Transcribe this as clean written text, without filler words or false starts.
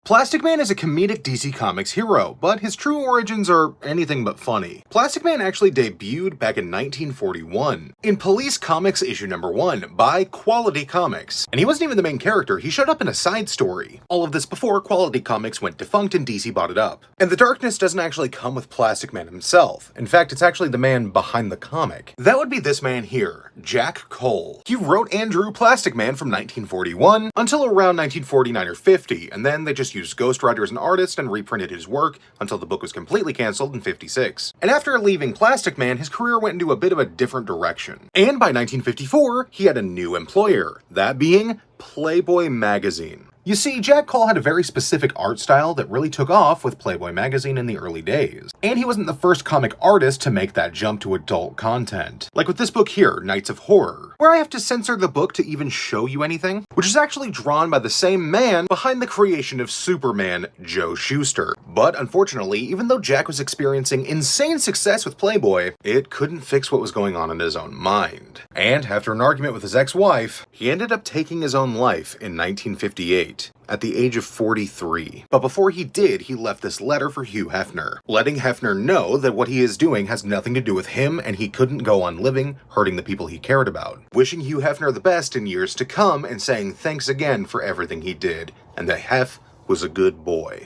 Plastic Man is a comedic DC Comics hero, but his true origins are anything but funny. Plastic Man actually debuted back in 1941 in Police Comics issue number 1 by Quality Comics. And he wasn't even the main character, he showed up in a side story. All of this before Quality Comics went defunct and DC bought it up. And the darkness doesn't actually come with Plastic Man himself. In fact, it's actually the man behind the comic. That would be this man here, Jack Cole. He wrote and drew Plastic Man from 1941 until around 1949 or 50, and then they just used Ghost Rider as an artist and reprinted his work until the book was completely cancelled in 56. And after leaving Plastic Man, his career went into a bit of a different direction. And by 1954, he had a new employer, that being Playboy Magazine. You see, Jack Cole had a very specific art style that really took off with Playboy Magazine in the early days. And he wasn't the first comic artist to make that jump to adult content. Like with this book here, Nights of Horror, where I have to censor the book to even show you anything, which is actually drawn by the same man behind the creation of Superman, Joe Shuster. But unfortunately, even though Jack was experiencing insane success with Playboy, it couldn't fix what was going on in his own mind. And after an argument with his ex-wife, he ended up taking his own life in 1958. At the age of 43. But before he did, he left this letter for Hugh Hefner, letting Hefner know that what he is doing has nothing to do with him and he couldn't go on living hurting the people he cared about. Wishing Hugh Hefner the best in years to come and saying thanks again for everything he did, and that Hef was a good boy.